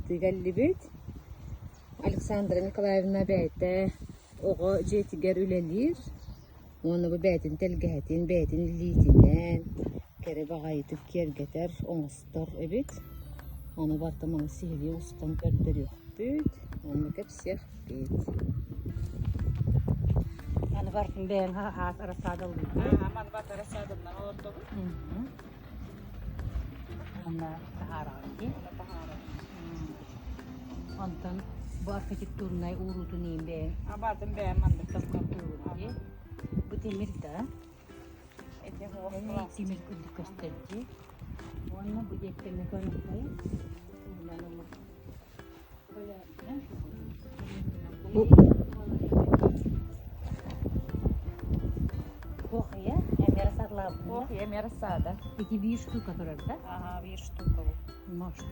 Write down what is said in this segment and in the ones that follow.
kastı geldi bit. Aleksandra Nikolaevna beyte oğu jetiger ülelir. Onu bu beytin telgehetin, beytin litinden kere bağaytıp kergeter, oğustar ebit. Onu bartamanı sihirli ustan perder yok bit. Onu kep siyah bit. Yani varfın beğen has arasada oluyor. Aman bak arasadımdan oldu. Onlar taharanki. Ona bahara. Ondan bu arkitekturunay uğrudu neyim beğen. Abardım beğenmedim. Tabii. Bu demir de. Ete hoş Demir kulli gösterdi. Onunla bu yetleme kanıtlayı. Bu Kokuya, emre sarla bu. Oh yem yarasada. Peki bir штука durardı. Aha bir штука bu. Maşallah.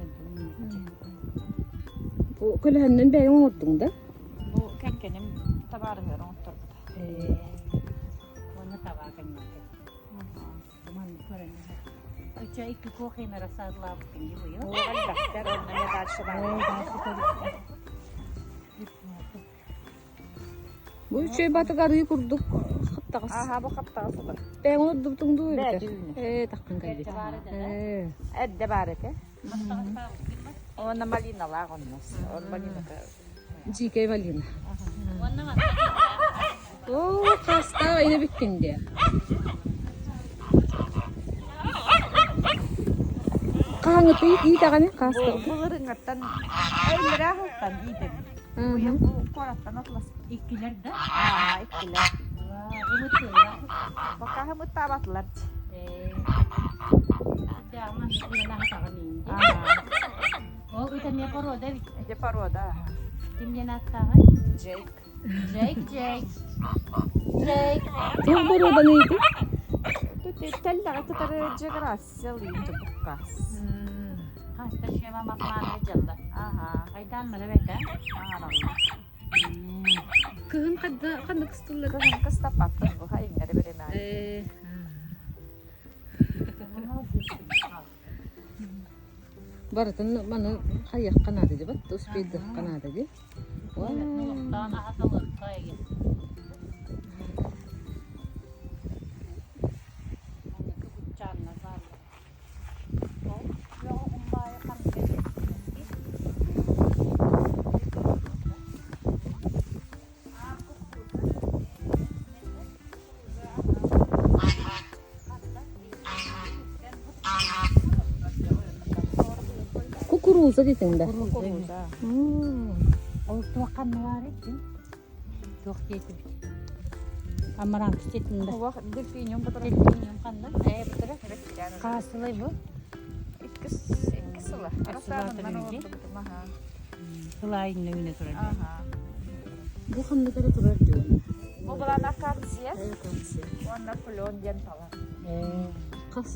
bu külahından beyin unuttum da. Bu kenkenim tabarı ver on turbuda. Onu tabağa kanıtlayı. Aman yukarı. Öçe iki kokuya emre sarla bu gibi yok. Bu elbette onunla ne karşı Bu üçü batıgarıyı kurduk. Hatta Aha bu kaptası da. ben onu durdum duydu. Ben düğünü. Takkan geldi. Edde barete. Ona malinalar onnas. On malina. Jike valina. Oo kasta yine bittin diye. Kanget iyi takane kasta. Bu hırıngatan. Ay mirahatan idim. Bu korattan atlas. İkiler de. Aa ikkiler. Umutlular. Bakah mutabatlar. Daman ilalah takalin. Aha. Oh, itan niya paro dari. Ede paroda. Kim niya natakan? Jake. Jake. Çok boru da neydi? Tu tella tutar gegrasya linto bukas. Hasta siya mamakmana jalla. Aha. Aydan mı beka? Aha. Kıhın kadda kıstılar. Kızım kız tapattın bu hayınları birine. Baratan mana kayak kanada di bat, terus beda kanada di. Wah, Dana hatalı kaya. kukuruza dedin de. Kukuruza. O tuakan var ettin. Tuak yetim. Amarang çetin de. Wah, delfinium betul. Çetin kanda. Betul. Evet yani. Kasılay bu. İkisi lah. Arasadın ben tabii ki. oldu bu aha. Selain nevine turar. Aha. Bu kanada kadar turar diyor. Bu bulan akasya. Evet, kansi. Warna pelonjan falan.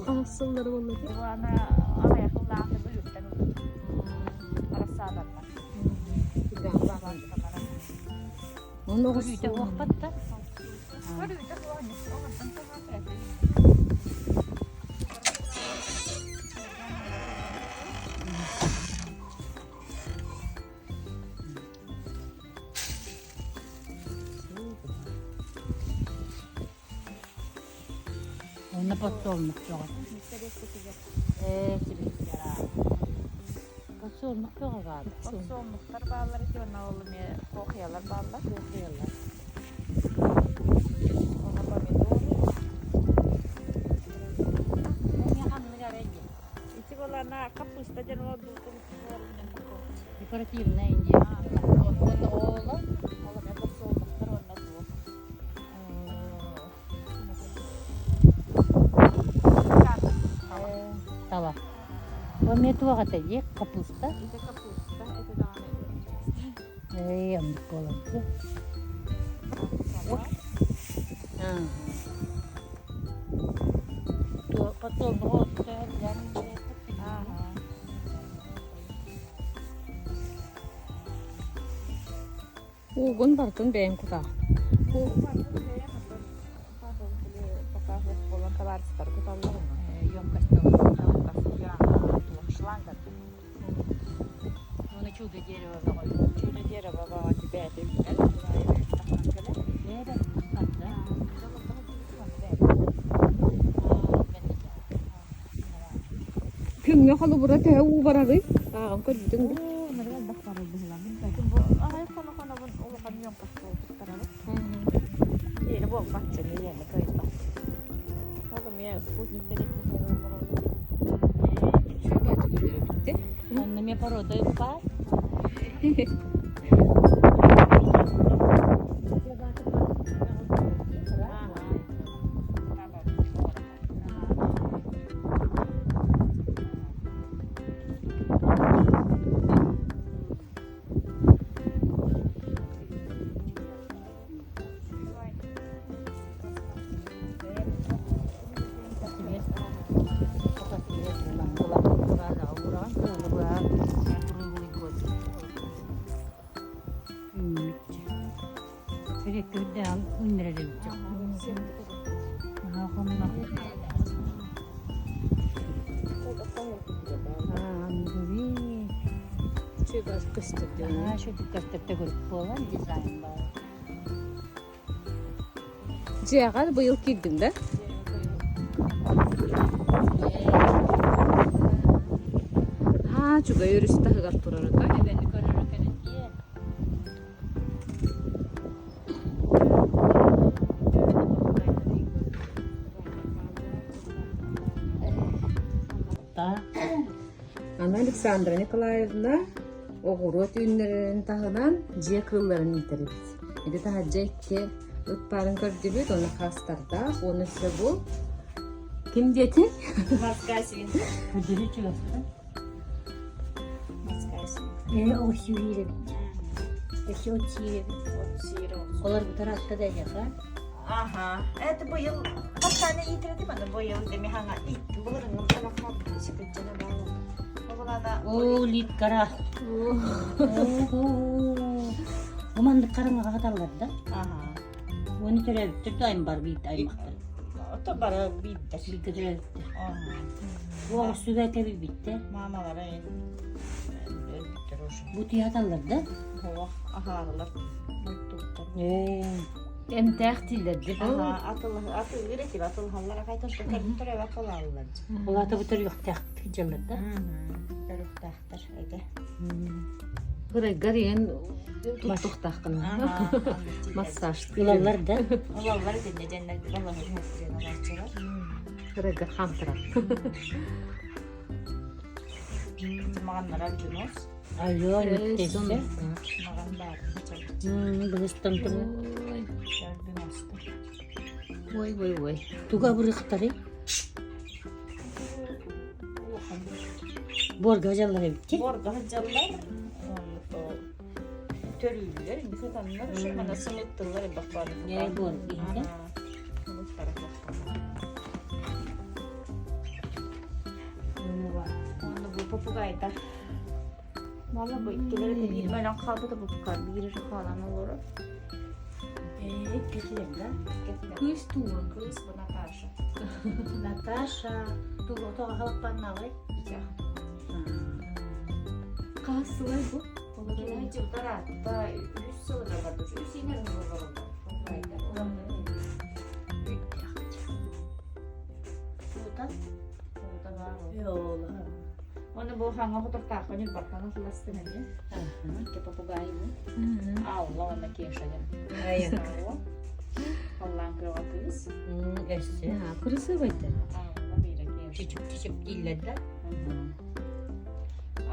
Kasılları vallahi. Bu ana araya kullandı büyükten. Arasadın ben. Onu Bu bir de vakit da. Baru itu kuahnya. Oh, tentu apa ya? Ona patlı olmak çok. Çilikler. Patlı olmak çok ağır. Son muhtar bağları ki ona oğlum ya kokuyorlar bağlar. Kokuyorlar. Ona pamit İçi olana kapusta canım oldu. Dekoratifne ince. Onun oğlu. Oğlum ya kapısı olmuşlar onunla bu. Tava. O metu kata je kapusta. İşte kapusta. İşte daha Ambil kolak. Tu patol hotel dan Aha. Ugun baratan beyin kuda. Bu пока полон товарища, торговал. емкость того. Шланга. Onu çuğda derevi koydum. Şöyle diğer baba var ki beyde ünler. Nerede? Hatta. Kümle halı bura te u bararı. Ağam kördün mü? Nereden bakmalı bizler? Bu ay konu bu ulukan yok kastığı. Yeni bu bahçeli yeni kayıtlar. Oğlum ya Sputnik telefonu Şu bahçeleri bitti. Annem yapar o da yapar. Sürekli bir daha ünlere de gideceğim. Şu gaz kıstırdı. Ha, şu dikkatli grup olan dizayn var. Ciğer bu yıl girdim de. Ha, çuga yürüsü takıgar durarak. Beni görürken diye. Da. Ana Aleksandra Nikolaevna oğurot ünlerin tahınan ciğer kırıllarını yitirir. Ede tahacca ki ıtparın kördübüt onu kastarda. Onu ise bu. Kim diyeti? Maskaysin. Ödülü çıkarttı. Maskaysin. O şiiri. Eşi o şiiri. Onlar bu tarafta da yapar. Aha. Evet bu yıl kaç tane yitirdi bana bu yıl demi hanga ilk bulurun telefon çıkınca bağlı. Oğlana Oo, lit kara. Umandık karına katarlar da. aha. Onu türevittir, daim var bir aymaktır. O bara bitti. Bir türevittir. Aha. Bu süvete bir bitti. Mamalara en bitti roşun. Bu tiyatarlar da. Hava ahalar. Mutluluktan. Emtah tillerdi. Aha atıl üretil atıl hallara kaytaştı kırıntır eve kalarlar. Onlar da bu tür yok tıkıcılar da. Görüp tahtır öyle. Kıray gariyen tuttuk takını. Aha. Masaj. Yılanlar da. Olallar dinle cennet vallahi çok güzel olarçılar. Kıray gar hamtıra. Mağanlara günüz. Ayo, nüktesi. Mağan var. Kılıçtan turu. Gördün astı. Vay vay vay. Tuga bırıktarı. Borgacalar bitti. Borga hacallar. Törüylüler. Bir satanlar. Şu bana sınıttılar. Bak bana. Ne borga yine? Onu bu papugayda. Valla bu ikkileri de bir melan kaldı da bu tukar. Biri falan olur. Getirin de. Kız tuğun. Kız bu Natasha. Natasha. Tuga otağa kalıp bana var. Kasılay bu. Yine cıvdara da 100 yılı da vardır. 100 yine de var orada. Papugayda. Burada. Orada var o. Yola. Onu bu hanga fotoğraf takmanı bakana filastin edin. Ke papugay mı? Allah ona ki yaşayın. Hayır. Allah'ın kırığı kız. Eski. Ya kırısı baydı. Allah bir ki yaşayın. Küçük küçük dillerde.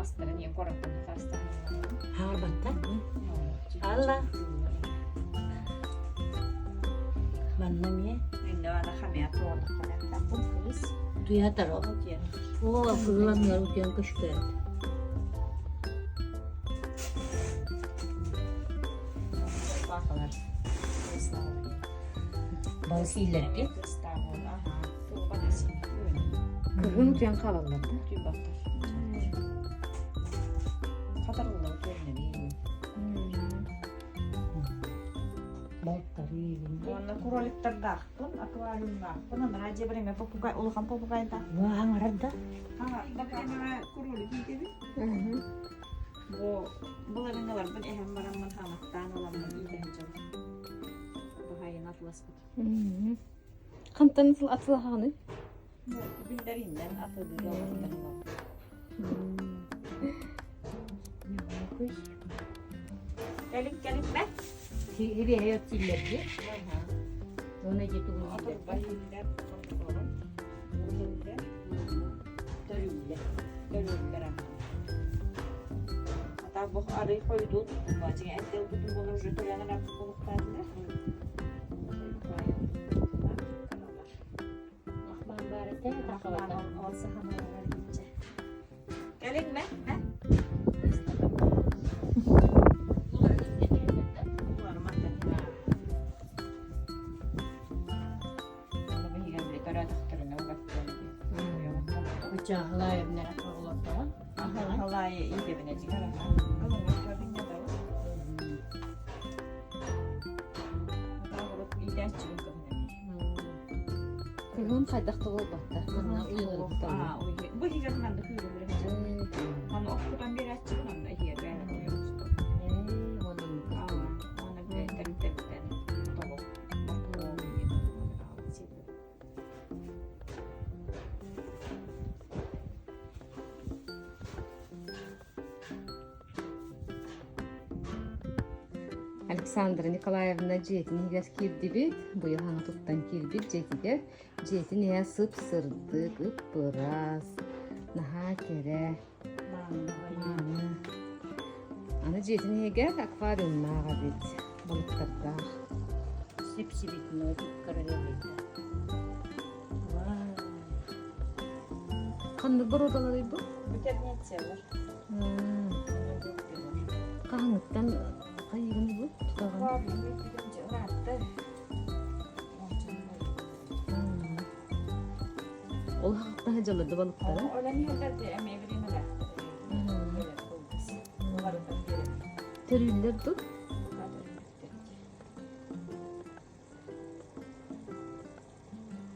Aslında niye korktum hastaneye. Harbatta. Allah. Mannem ye. Şimdi ana hamiyat orada kalemden bu kız. Tuyatar o. Onu diye. O fırlanlar uyan kıştı. Bakılar. Bazı illerdi. İstanbul. Aha. Bu bana şimdi. Kırgın uyan kalanlar da. Tüy bakır. Katarlılar kendini. Balıkları yiyelim. Onunla kurolikler dağıttın, akvaryum dağıttın. Ondan acaba bir papugay, ulukan papugay da. Wah, ngarada. Ha, bakayım kurolik gibi. Bunların ne var? Ben ehem var ama hamaktan olanlar iyi bence. Bu hayın atlas bu. Kantan nasıl atılağını? Bu bildirinden atıldı da olanlar. Gelin be. Hediye hayat illeri. Ona getirdim. Atıl bayiller. Dörüller. Hatta bu arayı koydu. Bacıya ette okudum bunu jötörenen yapıp buluklarında. Rahman barete takavata. Olsa hamalar gidecek. Gelin mi? Umarım hatta. Onu bir hilen bile kara tıktırına uğraştırıyor. Bıçakla evlere koyulurdu. Halaya iyi devinecek. Kalın gördüğün ne de var. Hatta vurup iyiden çıkın. Kızım kaydak ol batta. Bana uyuyor batta. Bu hicapından da kuyruğu bile. Hani okuldan bir açık onu da hiye böyle koyuyoruz. Ona bir tabii tavuk. Александра Николаевна жетин егес кирди бит. Bu yıl hana tuttan kirbit jetiger. Jetin ya sıp sırdı ıpıras. Naha kere. Ana jetin ege akvaryum naga bit. Balıklarda. Sipsibit mi? Karareliydi. Kandı bir odaları bu. Bu termiyet sever. Kahınlıktan kayığını bu. Tutağın. Var bir birinci rahattı. Ol hakta hacaladı balıkları. Öyle yerlerde emeği verilmeler. Terüller dur.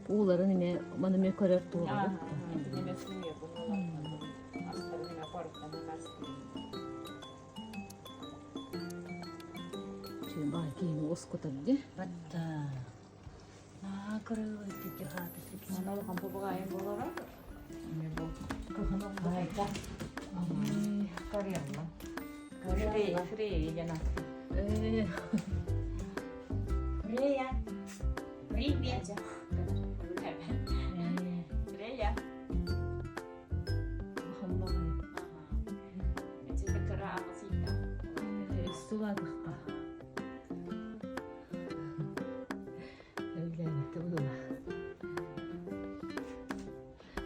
Oğulların yine bana mekarer doğru. Şimdi belki yine oskotabildi. Batta. Nah, karareliydi cihati sipsi. Mana kampung bukain bola apa? Baiklah. Korean lah. Free ya nak. Free ya. Free aja. Free ya. Itu negara apa sih kak? Sular bakka. Öyle tuğla.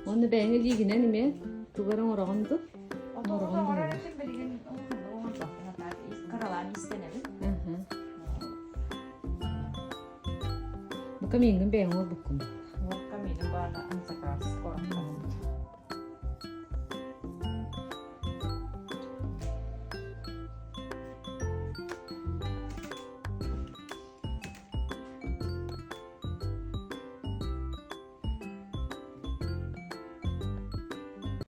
Onu ben ligine mi? Tuğların orağındı. Orang itu berikan orang tadi keralan istenelim. Bu kamingin ben o bukum. Kami ini bana sekeras.